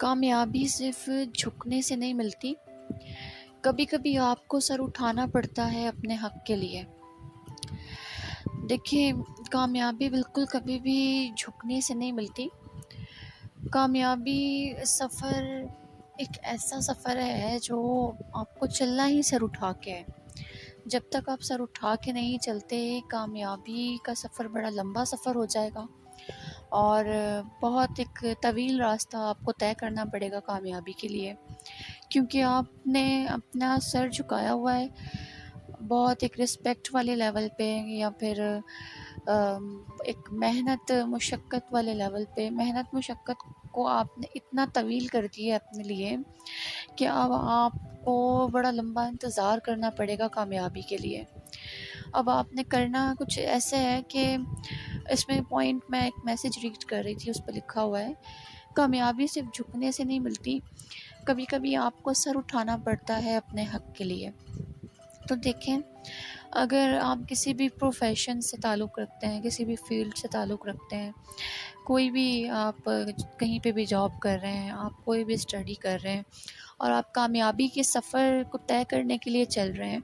کامیابی صرف جھکنے سے نہیں ملتی، کبھی کبھی آپ کو سر اٹھانا پڑتا ہے اپنے حق کے لیے۔ دیکھیں، کامیابی بالکل کبھی بھی جھکنے سے نہیں ملتی۔ کامیابی سفر ایک ایسا سفر ہے جو آپ کو چلنا ہی سر اٹھا کے ہے۔ جب تک آپ سر اٹھا کے نہیں چلتے، کامیابی کا سفر بڑا لمبا سفر ہو جائے گا اور بہت ایک طویل راستہ آپ کو طے کرنا پڑے گا کامیابی کے لیے، کیونکہ آپ نے اپنا سر جھکایا ہوا ہے بہت ایک رسپیکٹ والے لیول پہ، یا پھر ایک محنت مشقت والے لیول پہ۔ محنت مشقت کو آپ نے اتنا طویل کر دیا ہے اپنے لیے کہ اب آپ کو بڑا لمبا انتظار کرنا پڑے گا کامیابی کے لیے۔ اب آپ نے کرنا کچھ ایسے ہے کہ اس میں پوائنٹ میں ایک میسیج ریڈ کر رہی تھی، اس پہ لکھا ہوا ہے، کامیابی صرف جھکنے سے نہیں ملتی، کبھی کبھی آپ کو سر اٹھانا پڑتا ہے اپنے حق کے لیے۔ تو دیکھیں، اگر آپ کسی بھی پروفیشن سے تعلق رکھتے ہیں، کسی بھی فیلڈ سے تعلق رکھتے ہیں، کوئی بھی آپ کہیں پہ بھی جاب کر رہے ہیں، آپ کوئی بھی اسٹڈی کر رہے ہیں اور آپ کامیابی کے سفر کو طے کرنے کے لیے چل رہے ہیں،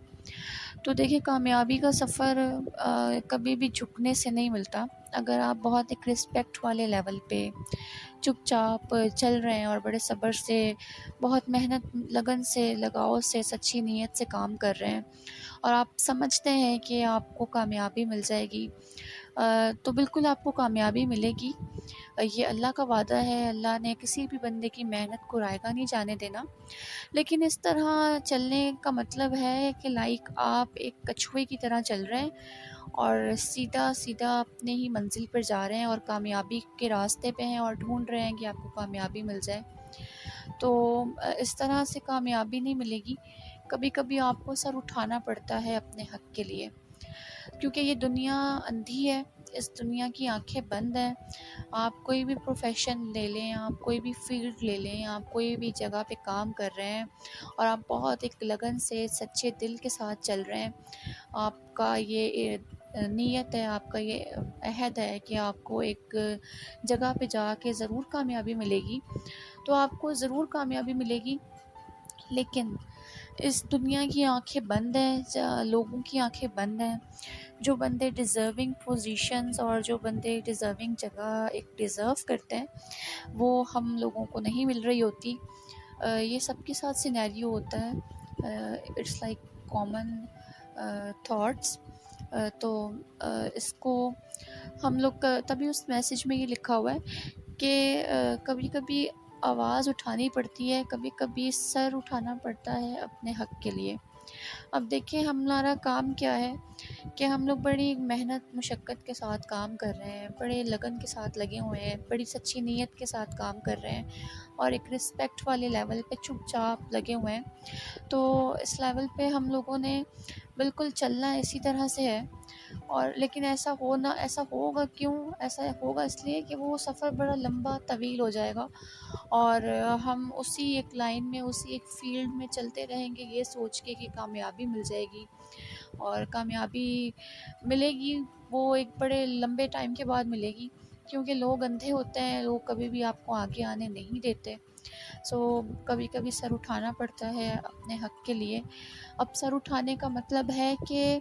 تو دیکھیں کامیابی کا سفر کبھی بھی جھکنے سے نہیں ملتا۔ اگر آپ بہت ایک رسپیکٹ والے لیول پہ چپ چاپ چل رہے ہیں اور بڑے صبر سے، بہت محنت لگن سے، لگاؤ سے، سچی نیت سے کام کر رہے ہیں اور آپ سمجھتے ہیں کہ آپ کو کامیابی مل جائے گی، تو بالکل آپ کو کامیابی ملے گی۔ یہ اللہ کا وعدہ ہے، اللہ نے کسی بھی بندے کی محنت کو رائیگاں نہیں جانے دینا۔ لیکن اس طرح چلنے کا مطلب ہے کہ لائک آپ ایک کچھوے کی طرح چل رہے ہیں اور سیدھا سیدھا اپنے ہی منزل پر جا رہے ہیں اور کامیابی کے راستے پہ ہیں اور ڈھونڈ رہے ہیں کہ آپ کو کامیابی مل جائے، تو اس طرح سے کامیابی نہیں ملے گی۔ کبھی کبھی آپ کو سر اٹھانا پڑتا ہے اپنے حق کے لیے، کیونکہ یہ دنیا اندھی ہے، اس دنیا کی آنکھیں بند ہیں۔ آپ کوئی بھی پروفیشن لے لیں، آپ کوئی بھی فیلڈ لے لیں، آپ کوئی بھی جگہ پہ کام کر رہے ہیں اور آپ بہت ایک لگن سے، سچے دل کے ساتھ چل رہے ہیں، آپ کا یہ نیت ہے، آپ کا یہ عہد ہے کہ آپ کو ایک جگہ پہ جا کے ضرور کامیابی ملے گی، تو آپ کو ضرور کامیابی ملے گی۔ لیکن اس دنیا کی آنکھیں بند ہیں، لوگوں کی آنکھیں بند ہیں۔ جو بندے ڈیزرونگ پوزیشنز اور جو بندے ڈیزرونگ جگہ ایک ڈیزرو کرتے ہیں، وہ ہم لوگوں کو نہیں مل رہی ہوتی۔ یہ سب کے ساتھ سینیریو ہوتا ہے، اٹس لائک کامن تھاٹس۔ تو اس کو ہم لوگ تبھی اس میسیج میں یہ لکھا ہوا ہے کہ کبھی کبھی آواز اٹھانی پڑتی ہے، کبھی کبھی سر اٹھانا پڑتا ہے اپنے حق کے لیے۔ اب دیکھیں ہمارا کام کیا ہے کہ ہم لوگ بڑی محنت مشقت کے ساتھ کام کر رہے ہیں، بڑے لگن کے ساتھ لگے ہوئے ہیں، بڑی سچی نیت کے ساتھ کام کر رہے ہیں اور ایک رسپیکٹ والے لیول پہ چپ چاپ لگے ہوئے ہیں۔ تو اس لیول پہ ہم لوگوں نے بالکل چلنا اسی طرح سے ہے، اور لیکن ایسا ہوگا کیوں؟ ایسا ہوگا اس لیے کہ وہ سفر بڑا لمبا طویل ہو جائے گا اور ہم اسی ایک لائن میں، اسی ایک فیلڈ میں چلتے رہیں گے یہ سوچ کے کہ کامیابی مل جائے گی، اور کامیابی ملے گی وہ ایک بڑے لمبے ٹائم کے بعد ملے گی، کیونکہ لوگ اندھے ہوتے ہیں، لوگ کبھی بھی آپ کو آگے آنے نہیں دیتے۔ سو کبھی کبھی سر اٹھانا پڑتا ہے اپنے حق کے لیے۔ اب سر اٹھانے کا مطلب ہے کہ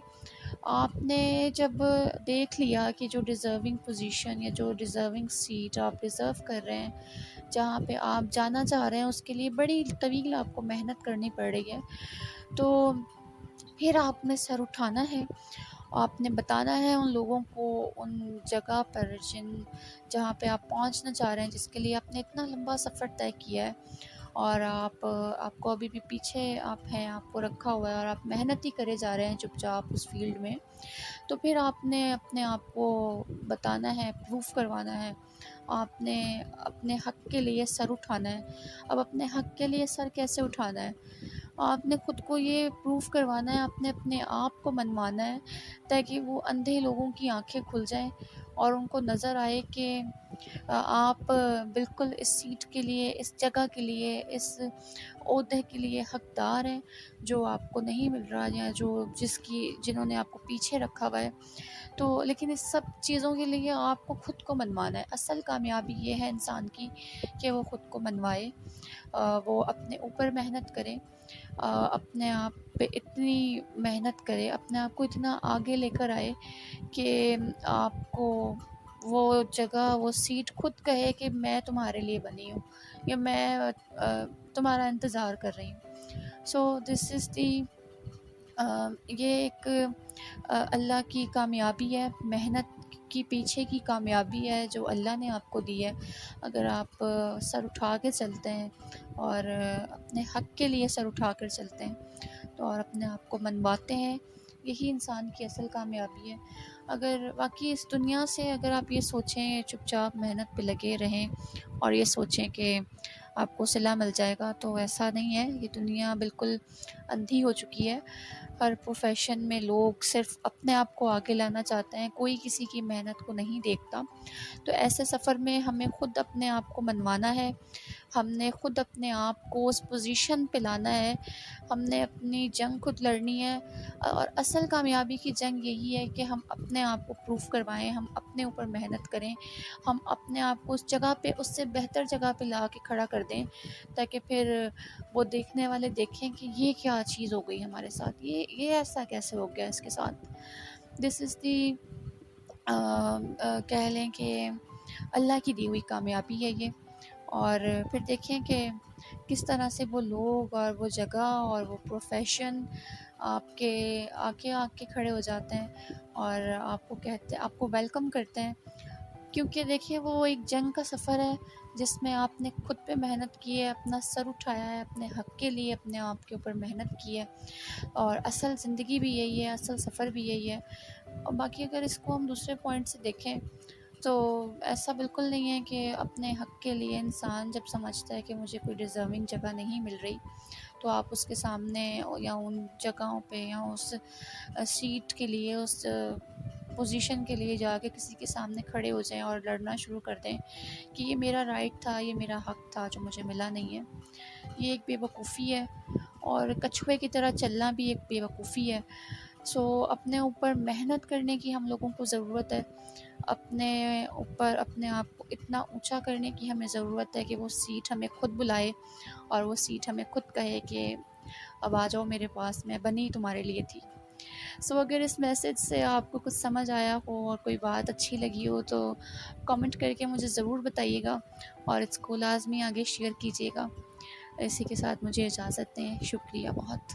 آپ نے جب دیکھ لیا کہ جو ڈیزرونگ پوزیشن یا جو ڈیزرونگ سیٹ آپ ڈیزرو کر رہے ہیں، جہاں پہ آپ جانا چاہ رہے ہیں، اس کے لیے بڑی طویل آپ کو محنت کرنی پڑ رہی ہے، تو پھر آپ نے سر اٹھانا ہے، آپ نے بتانا ہے ان لوگوں کو، ان جگہ پر جہاں پہ آپ پہنچنا چاہ رہے ہیں، جس کے لیے آپ نے اتنا لمبا سفر طے کیا ہے، اور آپ کو ابھی بھی پیچھے آپ ہیں، آپ کو رکھا ہوا ہے اور آپ محنت ہی کرے جا رہے ہیں چپ چاپ اس فیلڈ میں، تو پھر آپ نے اپنے آپ کو بتانا ہے، پروف کروانا ہے، آپ نے اپنے حق کے لیے سر اٹھانا ہے۔ اب اپنے حق کے لیے سر کیسے اٹھانا ہے؟ آپ نے خود کو یہ پروف کروانا ہے، آپ نے اپنے آپ کو منوانا ہے، تاکہ وہ اندھے لوگوں کی آنکھیں کھل جائیں اور ان کو نظر آئے کہ آپ بالکل اس سیٹ کے لیے، اس جگہ کے لیے، اس عہدے کے لیے حقدار ہیں جو آپ کو نہیں مل رہا، یا جنہوں نے آپ کو پیچھے رکھا ہوا ہے۔ تو لیکن اس سب چیزوں کے لیے آپ کو خود کو منوانا ہے۔ اصل کامیابی یہ ہے انسان کی کہ وہ خود کو منوائے، وہ اپنے اوپر محنت کرے، اپنے آپ پہ اتنی محنت کرے، اپنے آپ کو اتنا آگے لے کر آئے کہ آپ کو وہ جگہ، وہ سیٹ خود کہے کہ میں تمہارے لیے بنی ہوں، یا میں تمہارا انتظار کر رہی ہوں۔ سو دس از دی یہ ایک اللہ کی کامیابی ہے، محنت کی پیچھے کی کامیابی ہے جو اللہ نے آپ کو دی ہے۔ اگر آپ سر اٹھا کے چلتے ہیں اور اپنے حق کے لیے سر اٹھا کر چلتے ہیں تو اور اپنے آپ کو منواتے ہیں، یہی انسان کی اصل کامیابی ہے۔ اگر باقی اس دنیا سے اگر آپ یہ سوچیں چپ چاپ محنت پہ لگے رہیں اور یہ سوچیں کہ آپ کو صلہ مل جائے گا، تو ایسا نہیں ہے۔ یہ دنیا بالکل اندھی ہو چکی ہے۔ ہر پروفیشن میں لوگ صرف اپنے آپ کو آگے لانا چاہتے ہیں، کوئی کسی کی محنت کو نہیں دیکھتا۔ تو ایسے سفر میں ہمیں خود اپنے آپ کو منوانا ہے، ہم نے خود اپنے آپ کو اس پوزیشن پہ لانا ہے، ہم نے اپنی جنگ خود لڑنی ہے۔ اور اصل کامیابی کی جنگ یہی ہے کہ ہم اپنے آپ کو پروف کروائیں، ہم اپنے اوپر محنت کریں، ہم اپنے آپ کو اس جگہ پہ، اس سے بہتر جگہ پہ لا کے کھڑا کر دیں، تاکہ پھر وہ دیکھنے والے دیکھیں کہ یہ کیا چیز ہو گئی ہمارے ساتھ، یہ ایسا کیسے ہو گیا اس کے ساتھ۔ دس از دی کہہ لیں کہ اللہ کی دی ہوئی کامیابی ہے یہ۔ اور پھر دیکھیں کہ کس طرح سے وہ لوگ اور وہ جگہ اور وہ پروفیشن آپ کے آ کے کھڑے ہو جاتے ہیں اور آپ کو ویلکم کرتے ہیں، کیونکہ دیکھیے وہ ایک جنگ کا سفر ہے جس میں آپ نے خود پہ محنت کی ہے، اپنا سر اٹھایا ہے، اپنے حق کے لیے اپنے آپ کے اوپر محنت کی ہے۔ اور اصل زندگی بھی یہی ہے، اصل سفر بھی یہی ہے۔ اور باقی اگر اس کو ہم دوسرے پوائنٹ سے دیکھیں تو ایسا بالکل نہیں ہے کہ اپنے حق کے لیے انسان جب سمجھتا ہے کہ مجھے کوئی ڈیزرونگ جگہ نہیں مل رہی تو آپ اس کے سامنے یا ان جگہوں پہ یا اس سیٹ کے لیے، اس پوزیشن کے لیے جا کے کسی کے سامنے کھڑے ہو جائیں اور لڑنا شروع کر دیں کہ یہ میرا رائٹ تھا، یہ میرا حق تھا جو مجھے ملا نہیں ہے۔ یہ ایک بے وقوفی ہے، اور کچھوے کی طرح چلنا بھی ایک بے وقوفی ہے۔ سو اپنے اوپر محنت کرنے کی ہم لوگوں کو ضرورت ہے، اپنے اوپر اپنے آپ کو اتنا اونچا کرنے کی ہمیں ضرورت ہے کہ وہ سیٹ ہمیں خود بلائے اور وہ سیٹ ہمیں خود کہے کہ اب آ جاؤ میرے پاس، میں بنی تمہارے لیے تھی۔ سو اگر اس میسج سے آپ کو کچھ سمجھ آیا ہو اور کوئی بات اچھی لگی ہو تو کامنٹ کر کے مجھے ضرور بتائیے گا، اور اس کو لازمی آگے شیئر کیجیے گا۔ اسی کے ساتھ مجھے اجازت دیں، شکریہ بہت۔